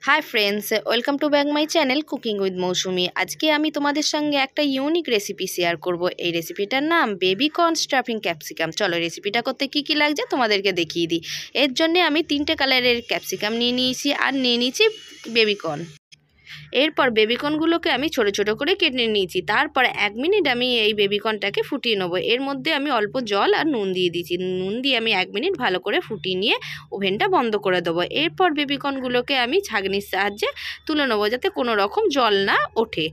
High friends, welcome to back my channel cooking with Moushumi. আজকে আমি তোমাদের সঙ্গে একটা ইউনিক রেসিপি শেয়ার করব। এই রেসিপিটার নাম বেবি কর্ন স্টাফিং ক্যাপসিকাম। চলো রেসিপিটা করতে কি কি লাগছে তোমাদেরকে দেখিয়ে দিই। এর জন্য আমি 3টে কালারের ক্যাপসিকাম নিয়ে নিয়েছি আর নিয়ে নিয়েছি বেবি কর্ন। এরপর বেবিকর্নগুলোকে আমি ছোট ছোট করে কেটে নিয়েছি। তারপর 1 মিনিট আমি এই বেবিকর্নটাকে ফুটিয়ে নেবো। এর মধ্যে আমি অল্প জল আর নুন দিয়ে দিয়েছি। নুন দিয়ে আমি 1 মিনিট ভালো করে ফুটিয়ে নিয়ে ওভেনটা বন্ধ করে দেবো। এরপর বেবিকর্নগুলোকে আমি ছাঁকনির সাহায্যে তুলে নেবো যাতে কোনো রকম জল না ওঠে।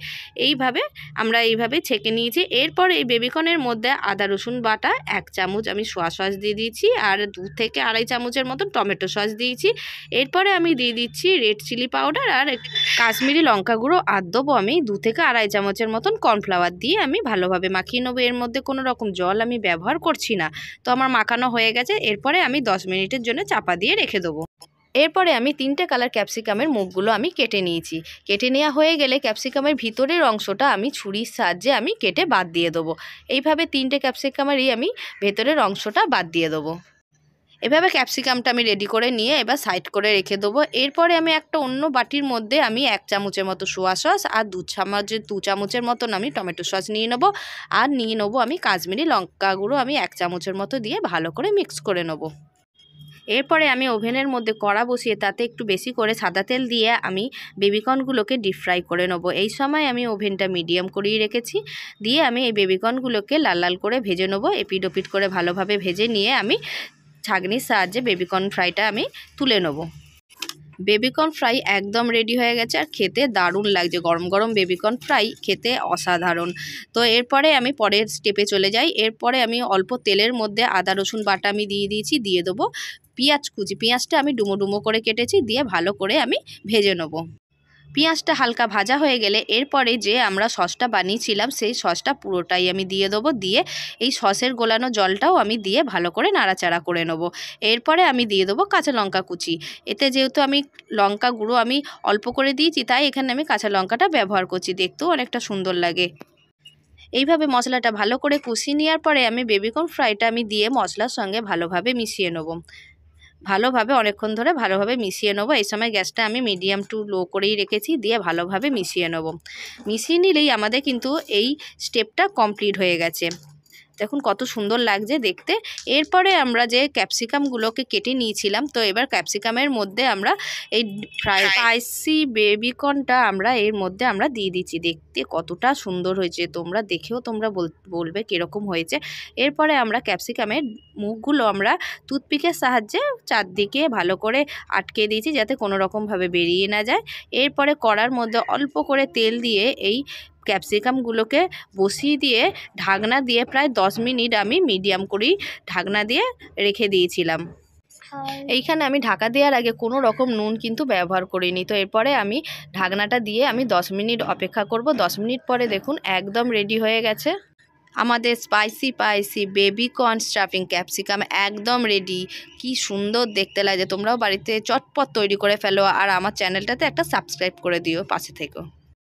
এইভাবে ছেঁকে নিয়েছি। এরপর এই বেবিকর্নের মধ্যে আদা রসুন বাটা 1 চামচ আমি সোয়া সস দিয়ে দিয়েছি আর 2 থেকে আড়াই চামচের মতন টমেটো সস দিয়েছি। এরপরে আমি দিয়ে দিচ্ছি রেড চিলি পাউডার আর কাশ্মীরি লঙ্কা গুঁড়ো আর দেবো আমি 2 থেকে আড়াই চামচের মতন কর্নফ্লাওয়ার দিয়ে আমি ভালোভাবে মাখিয়ে নেবো। এর মধ্যে কোনো রকম জল আমি ব্যবহার করছি না। তো আমার মাখানো হয়ে গেছে। এরপরে আমি 10 মিনিটের জন্য চাপা দিয়ে রেখে দেবো। এরপরে আমি 3টে কালার ক্যাপসিকামের মুখগুলো আমি কেটে নিয়েছি। কেটে নেওয়া হয়ে গেলে ক্যাপসিকামের ভিতরের অংশটা আমি ছুরির সাহায্যে আমি কেটে বাদ দিয়ে দেবো। এইভাবে 3টে ক্যাপসিকামেরই আমি ভেতরের অংশটা বাদ দিয়ে দেবো। এভাবে ক্যাপসিকামটা আমি রেডি করে নিয়ে এবার সাইড করে রেখে দেবো। এরপরে আমি একটা অন্য বাটির মধ্যে আমি 1 চামচের মতো সোয়া সস আর 2 চামচের মতন আমি টমেটো সস নিয়ে নেবো। আর নিয়ে নেবো আমি কাশ্মীরি লঙ্কা গুঁড়ো আমি 1 চামচের মতো দিয়ে ভালো করে মিক্স করে নেবো। এরপরে আমি ওভেনের মধ্যে কড়া বসিয়ে তাতে একটু বেশি করে সাদা তেল দিয়ে আমি বেবিকর্নগুলোকে ডিপ ফ্রাই করে নেবো। এই সময় আমি ওভেনটা মিডিয়াম করেই রেখেছি। দিয়ে আমি এই বেবিকর্নগুলোকে লাল লাল করে ভেজে নেবো। এপিট ওপিট করে ভালোভাবে ভেজে নিয়ে আমি ছাঁকনির সাহায্যে বেবিকর্ন ফ্রাইটা আমি তুলে নেব। বেবিকর্ন ফ্রাই একদম রেডি হয়ে গেছে আর খেতে দারুণ লাগছে। গরম গরম বেবিকর্ন ফ্রাই খেতে অসাধারণ। তো এরপরে আমি পরের স্টেপে চলে যাই। এরপরে আমি অল্প তেলের মধ্যে আদা রসুন বাটা আমি দিয়ে দিয়েছি। দিয়ে দেবো পেঁয়াজ কুচি। পেঁয়াজটা আমি ডুমো ডুমো করে কেটেছি। দিয়ে ভালো করে আমি ভেজে নেব। পেঁয়াজটা হালকা ভাজা হয়ে গেলে এরপরে যে আমরা সসটা বানিয়েছিলাম সেই সসটা পুরোটাই আমি দিয়ে দেবো। দিয়ে এই সসের গোলানো জলটাও আমি দিয়ে ভালো করে নাড়াচাড়া করে নেব। এরপরে আমি দিয়ে দেবো কাঁচা লঙ্কা কুচি। এতে যেহেতু আমি লঙ্কা গুঁড়ো আমি অল্প করে দিয়েছি তাই এখানে আমি কাঁচা লঙ্কাটা ব্যবহার করছি। দেখতেও অনেকটা সুন্দর লাগে। এইভাবে মশলাটা ভালো করে কষিয়ে নেওয়ার পরে আমি বেবিকর্ন ফ্রাইটা আমি দিয়ে মশলার সঙ্গে ভালোভাবে মিশিয়ে নেব। ভালোভাবে অনেকক্ষণ ধরে ভালোভাবে মিশিয়ে নেবো। এই সময় গ্যাসটা আমি মিডিয়াম টু লো করেই রেখেছি। দিয়ে ভালোভাবে মিশিয়ে নেব। মিশিয়ে নিলেই আমাদের কিন্তু এই স্টেপটা কমপ্লিট হয়ে গেছে। দেখুন কত সুন্দর লাগছে দেখতে। এরপরে আমরা যে ক্যাপসিকামগুলোকে কেটে নিয়েছিলাম তো এবার ক্যাপসিকামের মধ্যে আমরা এই স্পাইসি বেবিকর্নটা আমরা এর মধ্যে আমরা দিয়ে দিচ্ছি। দেখতে কতটা সুন্দর হয়েছে তোমরা দেখেও বলবে কীরকম হয়েছে। এরপরে আমরা ক্যাপসিকামের মুখগুলো আমরা টুথপিকের সাহায্যে চারদিকে ভালো করে আটকে দিয়েছি যাতে কোনো রকমভাবে বেরিয়ে না যায়। এরপরে কড়ার মধ্যে অল্প করে তেল দিয়ে এই ক্যাপসিকামগুলোকে বসিয়ে দিয়ে ঢাকনা দিয়ে প্রায় 10 মিনিট আমি মিডিয়াম করেই ঢাকনা দিয়ে রেখে দিয়েছিলাম। এইখানে আমি ঢাকা দেওয়ার আগে কোনো রকম নুন কিন্তু ব্যবহার করিনি। তো এরপরে আমি ঢাকনাটা দিয়ে আমি 10 মিনিট অপেক্ষা করব। 10 মিনিট পরে দেখুন একদম রেডি হয়ে গেছে আমাদের স্পাইসি বেবিকর্ন স্টাফিং ক্যাপসিকাম একদম রেডি। কি সুন্দর দেখতে লাগে। তোমরাও বাড়িতে চটপট তৈরি করে ফেলো আর আমার চ্যানেলটাতে একটা সাবস্ক্রাইব করে দিও পাশে থেকো।